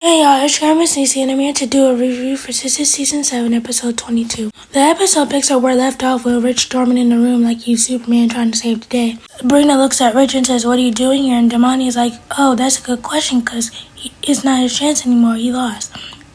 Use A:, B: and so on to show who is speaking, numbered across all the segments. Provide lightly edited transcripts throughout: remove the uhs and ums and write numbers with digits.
A: Hey y'all, it's your Missniecytv and I'm here to do a review for Sistas Season 7, Episode 22. The episode picks up where left off with Rich storming in the room like he's Superman trying to save the day. Sabrina looks at Rich and says, "What are you doing here?" And Danni is like, "Oh, that's a good question because it's not his chance anymore, he lost."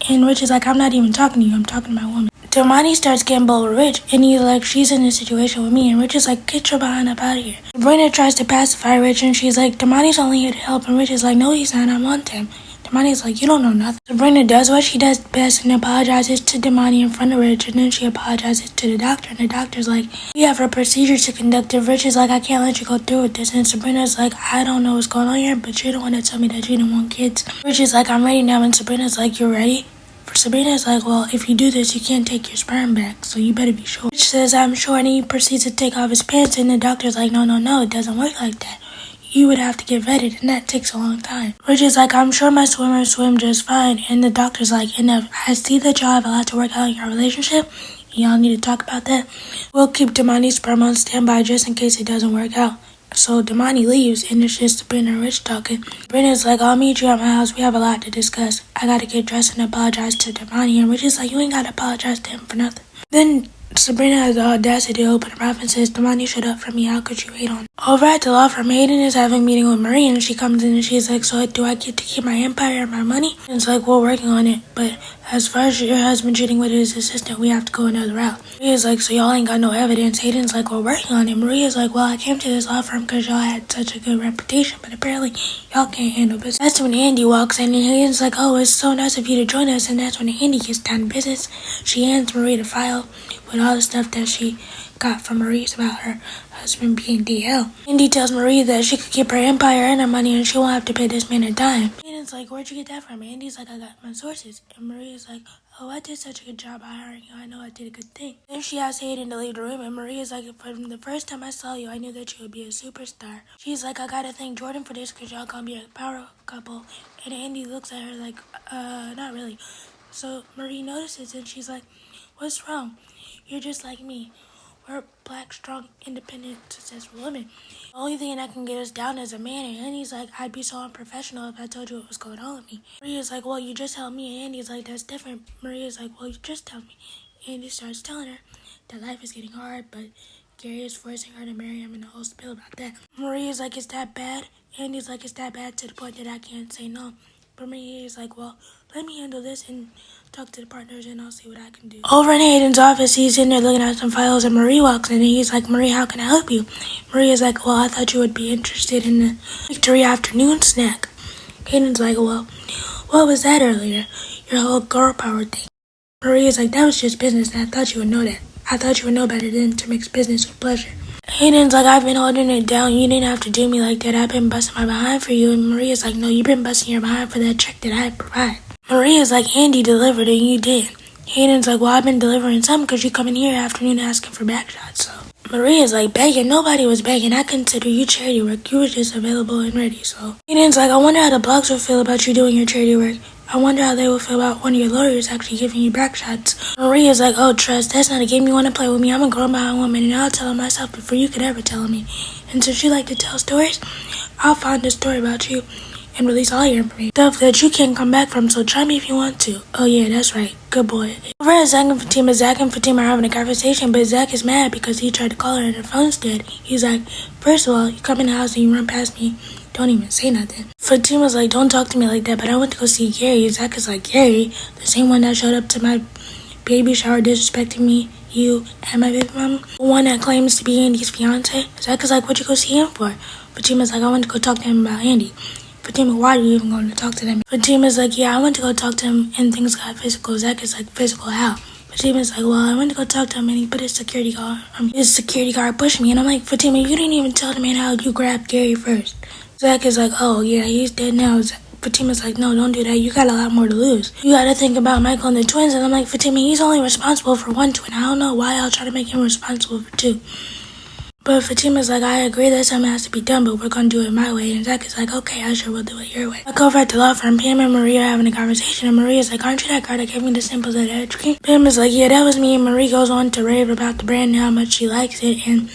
A: And Rich is like, "I'm not even talking to you, I'm talking to my woman." Danni starts getting bold with Rich and he's like, "She's in this situation with me." And Rich is like, "Get your behind up out of here." Sabrina tries to pacify Rich and she's like, "Damani's only here to help." And Rich is like, "No, he's not, I want him." Damani's like, "You don't know nothing." Sabrina does what she does best and apologizes to Damani in front of Rich, and then she apologizes to the doctor, and the doctor's like, "We have a procedure to conduct." And Rich is like, "I can't let you go through with this." And Sabrina's like, "I don't know what's going on here, but you're the one that told me that you didn't want kids." Rich is like, "I'm ready now." And Sabrina's like, "You're ready?" Sabrina's like, "Well, if you do this, you can't take your sperm back, so you better be sure." Rich says, "I'm sure," and he proceeds to take off his pants, and the doctor's like, No, it doesn't work like that. You would have to get vetted, and that takes a long time." Rich is like, "I'm sure my swimmers swim just fine." And the doctor's like, "Enough. I see that y'all have a lot to work out in your relationship. Y'all need to talk about that. We'll keep Damani's sperm on standby just in case it doesn't work out." So Damani leaves, and it's just Sabrina and Rich talking. Sabrina's like, "I'll meet you at my house. We have a lot to discuss. I gotta get dressed and apologize to Damani." And Rich is like, "You ain't gotta apologize to him for nothing." Then Sabrina has the audacity to open her mouth and says, "Damani, shut up for me. How could you hate on me?" Over at the law firm, Hayden is having a meeting with Marie, and she comes in and she's like, "So do I get to keep my empire and my money?" And it's like, "We're working on it, but as far as your husband cheating with his assistant, we have to go another route." Maria's like, "So y'all ain't got no evidence?" Hayden's like, "We're working on it." Maria's like, "Well, I came to this law firm because y'all had such a good reputation, but apparently y'all can't handle business." That's when Andy walks in, and Hayden's like, "Oh, it's so nice of you to join us." And that's when Andy gets down to business. She hands Marie the file with all the stuff that she got from Maurice about her husband being DL. Andy tells Marie that she could keep her empire and her money and she won't have to pay this man a dime. Aiden's like, "Where'd you get that from?" Andy's like, "I got my sources." And Maria's like, "Oh, I did such a good job by hiring you. I know I did a good thing." Then she asks Hayden to leave the room, and Maria's like, "From the first time I saw you, I knew that you would be a superstar." She's like, "I gotta thank Jordan for this because y'all gonna be a power couple." And Andy looks at her like, not really. So Marie notices and she's like, "What's wrong? You're just like me. We're black, strong, independent, successful women. The only thing that can get us down is a man." And Andy's like, "I'd be so unprofessional if I told you what was going on with me." Maria's like, "Well, you just helped me." And Andy's like, "That's different." Maria's like, "Well, you just tell me." Andy starts telling her that life is getting hard, but Gary is forcing her to marry him and the whole spiel about that. Maria's like, "Is that bad?" Andy's like, "It's that bad to the point that I can't say no." But Maria's like, "Well, let me handle this and talk to the partners and I'll see what I can do." Over in Hayden's office, he's in there looking at some files and Marie walks in and he's like, "Marie, how can I help you?" Maria's like, "Well, I thought you would be interested in the victory afternoon snack." Hayden's like, "Well, what was that earlier? Your whole girl power thing." Maria's like, "That was just business and I thought you would know that. I thought you would know better than to mix business with pleasure." Hayden's like, "I've been holding it down. You didn't have to do me like that. I've been busting my behind for you." And Maria's like, "No, you've been busting your behind for that check that I provide." Maria's like, "Andy delivered and you did." Hayden's like, "Well, I've been delivering some because you come in here afternoon asking for back shots." So Maria's like, "Begging? Nobody was begging. I consider you charity work. You were just available and ready." So Hayden's like, "I wonder how the blogs will feel about you doing your charity work. I wonder how they will feel about one of your lawyers actually giving you back shots." Maria's like, "Oh, trust, that's not a game you want to play with me. I'm a grown-bound woman and I'll tell him myself before you could ever tell me. And since you like to tell stories, I'll find a story about you and release all your information. Stuff that you can't come back from, so try me if you want to." "Oh yeah, that's right. Good boy." Over at Zach and Fatima are having a conversation, but Zach is mad because he tried to call her and her phone's dead. He's like, "First of all, you come in the house and you run past me. Don't even say nothing." Fatima's like, "Don't talk to me like that, but I went to go see Gary." Zach is like, "Gary? The same one that showed up to my baby shower disrespecting me, you, and my baby mama? The one that claims to be Andy's fiance?" Zach is like, "What'd you go see him for?" Fatima's like, "I went to go talk to him about Andy." Fatima, "Why are you even going to talk to them?" Fatima's like, "Yeah, I went to go talk to him and things got physical." Zach is like, "Physical how?" Fatima's like, "Well, I went to go talk to him and he put his security guard pushed me." And I'm like, "Fatima, you didn't even tell the man how you grabbed Gary first." Zach is like, "Oh yeah, he's dead now." Fatima's like, "No, don't do that. You got a lot more to lose. You gotta think about Michael and the twins." And I'm like, "Fatima, he's only responsible for one twin. I don't know why I'll try to make him responsible for two." But Fatima's like, "I agree that something has to be done, but we're gonna do it my way." And Zach is like, "Okay, I sure will do it your way." Like over at the law firm, Pam and Maria are having a conversation, and Maria's like, "Aren't you that girl that gave me the samples of the ice cream?" Pam is like, "Yeah, that was me." And Marie goes on to rave about the brand and how much she likes it, and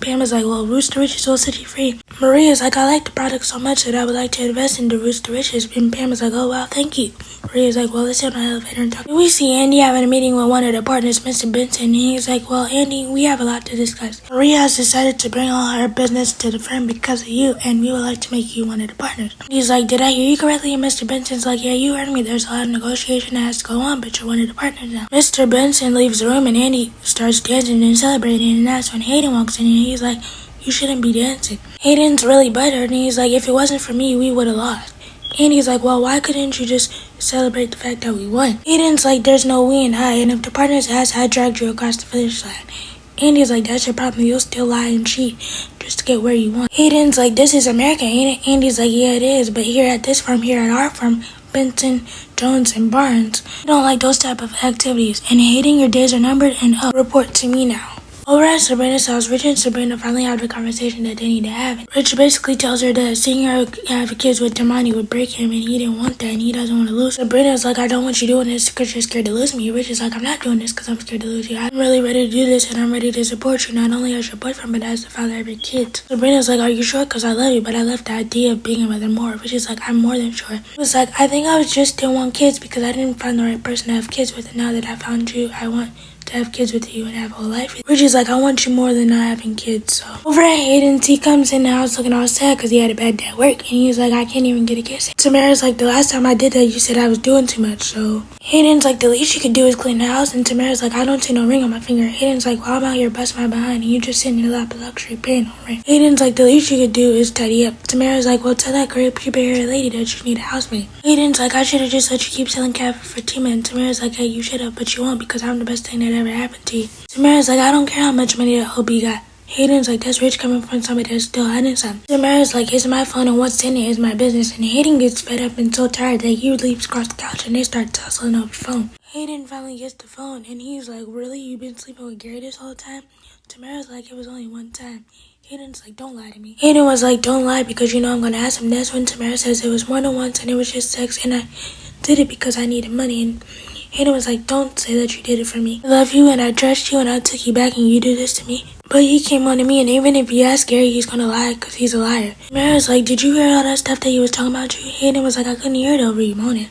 A: Pam is like, well, Rooster Riches will set you free. Maria's like, I like the product so much that I would like to invest into Rooster Riches. And Pam is like, oh, wow, thank you. Maria's like, well, let's sit on the elevator and talk. We see Andy having a meeting with one of the partners, Mr. Benson, and he's like, well, Andy, we have a lot to discuss. Maria has decided to bring all her business to the firm because of you, and we would like to make you one of the partners. He's like, did I hear you correctly? And Mr. Benson's like, yeah, you heard me. There's a lot of negotiation that has to go on, but you're one of the partners now. Mr. Benson leaves the room, and Andy starts dancing and celebrating, and that's when Hayden walks in, and he's like, you shouldn't be dancing. Hayden's really buttered, and he's like, if it wasn't for me, we would have lost. Andy's like, well, why couldn't you just celebrate the fact that we won? Hayden's like, there's no we and I, and if the partners asked, I dragged you across the finish line. Andy's like, that's your problem, you'll still lie and cheat just to get where you want. Hayden's like, this is America, ain't it? Andy's like, yeah, it is, but here at this firm, here at our firm, Benson, Jones, and Barnes, we don't like those type of activities, and Hayden, your days are numbered and up. Report to me now. Over at Sabrina's house, Rich and Sabrina finally have the conversation that they need to have. Rich basically tells her that seeing her have kids with Damani would break him, and he didn't want that, and he doesn't want to lose. Sabrina's like, I don't want you doing this because you're scared to lose me. Rich is like, I'm not doing this because I'm scared to lose you. I'm really ready to do this, and I'm ready to support you, not only as your boyfriend, but as the father of your kids. Sabrina's like, are you sure? Because I love you, but I love the idea of being a mother more. Rich is like, I'm more than sure. He was like, I think I was just didn't want kids because I didn't find the right person to have kids with, and now that I found you, I want to have kids with you and have a whole life with you. Rich is like, I want you more than not having kids. So over at Hayden's, he comes in the house looking all sad because he had a bad day at work, and he's like, I can't even get a kiss. Tamara's like, the last time I did that, you said I was doing too much. So Hayden's like, the least you could do is clean the house, and Tamara's like, I don't see no ring on my finger. Hayden's like, well, I'm out here busting my behind, and you just sitting in your lap of luxury paying no ring. Hayden's like, the least you could do is tidy up. Tamara's like, well, tell that great purebred lady that you need a housemate. Hayden's like, I should have just let you keep selling cat for Fatima, and Tamara's like, hey, you should have, but you won't because I'm the best thing that ever happened to you. Tamara's like, I don't care how much money that Hobie got. Hayden's like, that's rich coming from somebody that's still hiding something. Tamara's like, it's my phone and what's in it is my business. And Hayden gets fed up and so tired that he leaps across the couch and they start tussling over the phone. Hayden finally gets the phone and he's like, really? You've been sleeping with Gary this whole time? Tamara's like, it was only one time. Hayden's like, don't lie to me. Hayden was like, don't lie because you know I'm gonna ask him. That's when Tamara says it was more than once and it was just sex and I did it because I needed money. And Hayden was like, don't say that you did it for me. I love you and I trust you and I took you back and you did this to me. But he came on to me and even if you ask Gary, he's gonna lie because he's a liar. Tamara's like, did you hear all that stuff that he was talking about you? Hayden was like, I couldn't hear it over you moaning.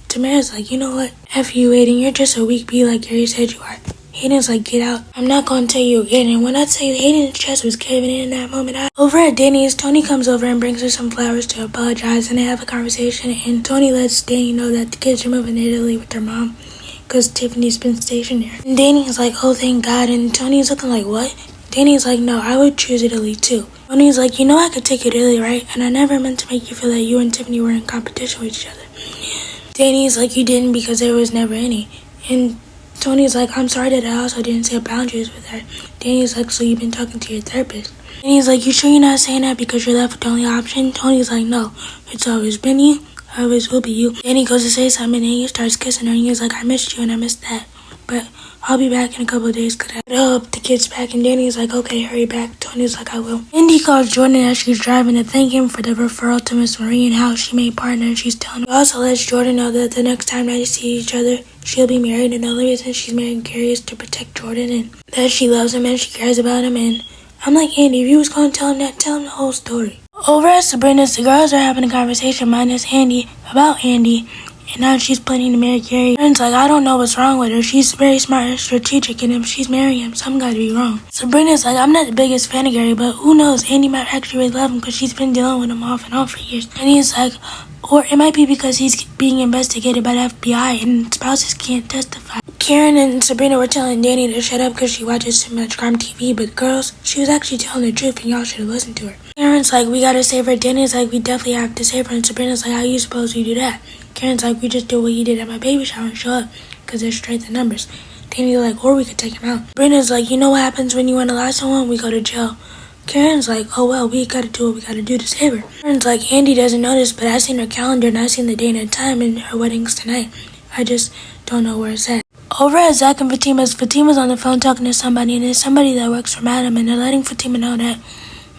A: Tamara's like, you know what? F you, Hayden. You're just a weak bee like Gary said you are. Hayden's like, get out. I'm not gonna tell you again. And when I tell you, Hayden's chest was caving in that moment. Over at Danny's, Tony comes over and brings her some flowers to apologize and they have a conversation. And Tony lets Danny know that the kids are moving to Italy with their mom because Tiffany's been stationed there. And Danny's like, oh, thank God. And Tony's looking like, what? Danny's like, no, I would choose Italy too. Tony's like, you know I could take you to Italy, right? And I never meant to make you feel that you and Tiffany were in competition with each other. Danny's like, you didn't because there was never any. And Tony's like, I'm sorry that I also didn't set boundaries with her. Danny's like, so you've been talking to your therapist? And he's like, you sure you're not saying that because you're left with the only option? Tony's like, no, it's always been you, always will be you. Danny goes to say something and he starts kissing her and he's like, I missed you and I missed that. But I'll be back in a couple of days because I hope the kid's back. And Danny's like, okay, hurry back. Tony's like, I will. Indy calls Jordan as she's driving to thank him for the referral to Miss Marie and how she made partner. And she's telling him. She also lets Jordan know that the next time they see each other, she'll be married. And the only reason she's marrying Gary is to protect Jordan and that she loves him and she cares about him. And I'm like, Andy, if you was going to tell him that, tell him the whole story. Over at Sabrina's, the girls are having a conversation minus Andy about Andy. And now she's planning to marry Gary. Aaron's like, I don't know what's wrong with her. She's very smart and strategic, and if she's marrying him, something gotta be wrong. Sabrina's like, I'm not the biggest fan of Gary, but who knows? Andy might actually really love him because she's been dealing with him off and on for years. And he's like, or it might be because he's being investigated by the FBI and spouses can't testify. Karen and Sabrina were telling Danny to shut up because she watches too much crime TV, but girls, she was actually telling the truth and y'all should have listened to her. Karen's like, we gotta save her. Danny's like, we definitely have to save her. And Sabrina's like, how you suppose we do that? Karen's like, we just do what you did at my baby shower and show up because there's strength in numbers. Danny's like, or we could take him out. Sabrina's like, you know what happens when you want to lie to someone? We go to jail. Karen's like, oh well, we gotta do what we gotta do to save her. Karen's like, Andy doesn't know this, but I seen her calendar and I seen the day and the time and her wedding's tonight. I just don't know where it's at. Over at Zach and Fatima's on the phone talking to somebody, and it's somebody that works for Madam, and they're letting Fatima know that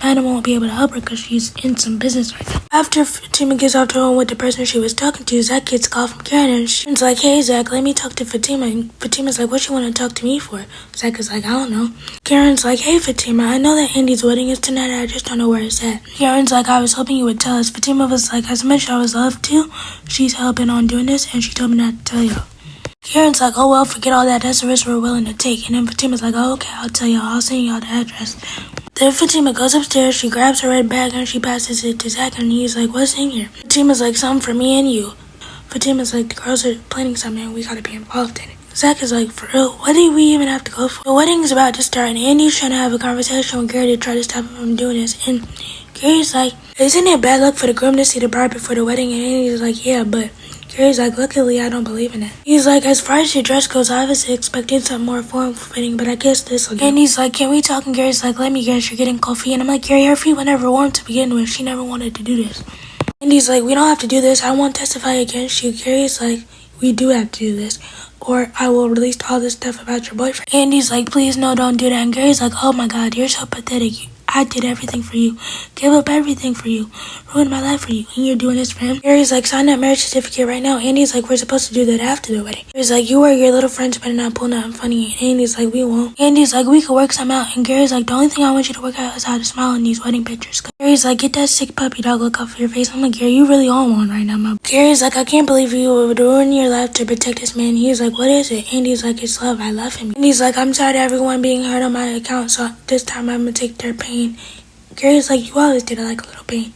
A: Madam won't be able to help her because she's in some business right now. After Fatima gets off the phone with the person she was talking to, Zach gets a call from Karen and she's like, hey Zach, let me talk to Fatima. And Fatima's like, what you want to talk to me for? Zach is like, I don't know. Karen's like, hey Fatima, I know that Andy's wedding is tonight, I just don't know where it's at. Karen's like, I was hoping you would tell us. Fatima was like, as much as I was love to, she's helping on doing this and she told me not to tell y'all. Karen's like, oh well, forget all that, that's the risk we're willing to take. And then Fatima's like, oh okay, I'll tell y'all, I'll send y'all the address. Then Fatima goes upstairs, she grabs her red bag and she passes it to Zach and he's like, what's in here? Fatima's like, something for me and you. Fatima's like, the girls are planning something and we gotta be involved in it. Zach is like, for real, what do we even have to go for? The wedding's about to start and Andy's trying to have a conversation with Gary to try to stop him from doing this. And Gary's like, isn't it bad luck for the groom to see the bride before the wedding? And Andy's like, yeah, but Gary's like, luckily I don't believe in it. He's like, as far as your dress goes, I was expecting something more form-fitting, but I guess this will do. And he's like, can we talk? And Gary's like, let me guess, you're getting cold feet. And I'm like, Gary, her feet were never warm to begin with. She never wanted to do this. And he's like, we don't have to do this. I won't testify against you. Gary's like, we do have to do this, or I will release all this stuff about your boyfriend. And he's like, please, no, don't do that. And Gary's like, oh my God, you're so pathetic. I did everything for you, gave up everything for you, ruined my life for you, and you're doing this for him? Gary's like, sign that marriage certificate right now. Andy's like, we're supposed to do that after the wedding. Gary's like, you or your little friends better not pull nothing funny. And Andy's like, we won't. Andy's like, we could work some out. And Gary's like, the only thing I want you to work out is how to smile in these wedding pictures. Gary's like, get that sick puppy dog look off your face. I'm like, Gary, you really on one right now, my. Gary's like, I can't believe you would ruin your life to protect this man. He's like, what is it? Andy's like, it's love. I love him. Andy's like, I'm tired of everyone being hurt on my account, so this time I'm gonna take their pain. Gary's like, you always did it like a little pain.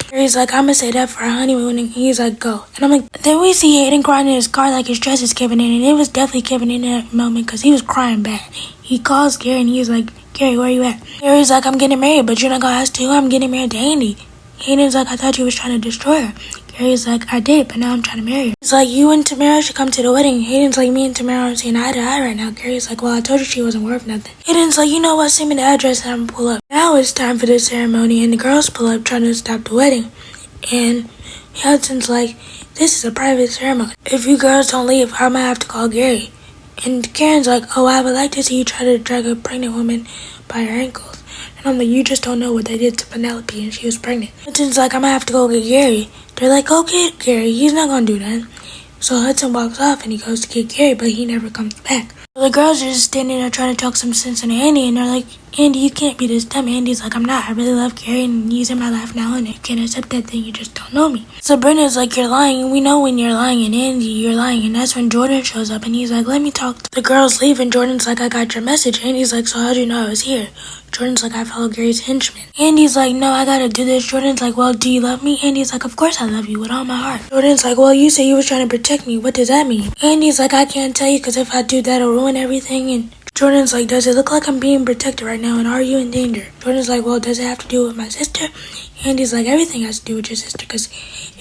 A: Gary's like, I'm gonna say that for our honeymoon, and he's like, go. And I'm like, then we see Hayden crying in his car like his dress is caving in, and it was definitely caving in at that moment because he was crying bad. He calls Gary and he's like, Gary, where you at? Gary's like, I'm getting married, but you're not gonna ask who? I'm getting married to Andy. Hayden's like, I thought you was trying to destroy her. Gary's like, I did, but now I'm trying to marry her. He's like, you and Tamara should come to the wedding. Hayden's like, me and Tamara aren't seeing eye to eye right now. Gary's like, well, I told you she wasn't worth nothing. Hayden's like, you know what, send me the address and I'm gonna pull up. Now it's time for the ceremony and the girls pull up trying to stop the wedding. And Hudson's like, this is a private ceremony. If you girls don't leave, I'm gonna have to call Gary. And Karen's like, oh, I would like to see you try to drag a pregnant woman by her ankles. And I'm like, you just don't know what they did to Penelope and she was pregnant. Hudson's like, I'm gonna have to go get Gary. They're like, go get Gary, he's not gonna do that. So Hudson walks off and he goes to get Gary, but he never comes back. So the girls are just standing there trying to talk some sense into Andy, and they're like, Andy, you can't be this dumb. Andy's like, I'm not. I really love Gary and he's in my life now, and if you can't accept that, then you just don't know me. Sabrina's like, you're lying, and we know when you're lying, and Andy, you're lying. And that's when Jordan shows up, and he's like, let me talk. The girls leave, and Jordan's like, I got your message. Andy's like, so how'd you know I was here? Jordan's like, I follow Gary's henchman. Andy's like, no, I gotta do this. Jordan's like, well, do you love me? Andy's like, of course I love you with all my heart. Jordan's like, well, you said you was trying to protect me. What does that mean? Andy's like, I can't tell you because if I do, that'll ruin everything. And Jordan's like, does it look like I'm being protected right now? And are you in danger? Jordan's like, well, does it have to do with my sister? Andy's like, everything has to do with your sister because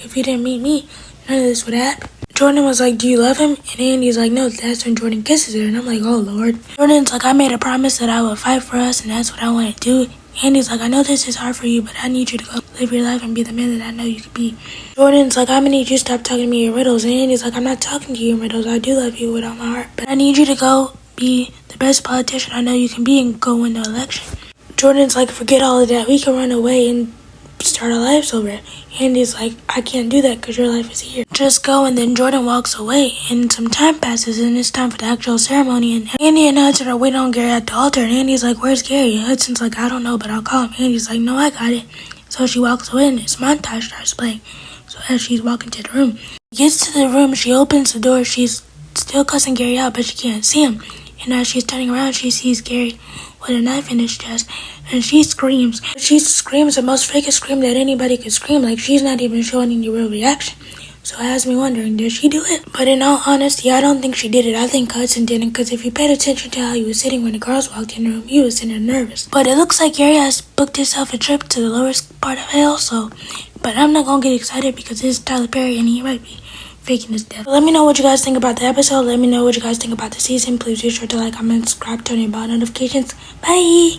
A: if you didn't meet me, none of this would happen. Jordan was like, do you love him? And Andy's like, no, that's when Jordan kisses her. And I'm like, oh, Lord. Jordan's like, I made a promise that I would fight for us, and that's what I want to do. Andy's like, I know this is hard for you, but I need you to go live your life and be the man that I know you could be. Jordan's like, I'm gonna need you to stop talking to me in riddles. And Andy's like, I'm not talking to you in riddles. I do love you with all my heart, but I need you to go be the best politician I know you can be and go win the election. Jordan's like, forget all of that. We can run away and start our lives over. Andy's like, I can't do that because your life is here. Just go. And then Jordan walks away, and some time passes, and it's time for the actual ceremony. And Andy and Hudson are waiting on Gary at the altar, and Andy's like, where's Gary? And Hudson's like, I don't know, but I'll call him. Andy's like, no, I got it. So she walks away, and this montage starts playing. So as she's walking to the room, she gets to the room, she opens the door, she's still cussing Gary out, but she can't see him. And as she's turning around, she sees Gary with a knife in his chest, and she screams. She screams the most fakest scream that anybody could scream, like she's not even showing any real reaction. So it has me wondering, did she do it? But in all honesty, I don't think she did it. I think Hudson didn't, because if you paid attention to how he was sitting when the girls walked in the room, he was sitting nervous. But it looks like Gary has booked himself a trip to the lowest part of hell, so... But I'm not gonna get excited because this is Tyler Perry and he might be faking his death. Let me know what you guys think about the episode. Let me know what you guys think about the season. Please be sure to like, comment, subscribe, turn on bell notifications. Bye!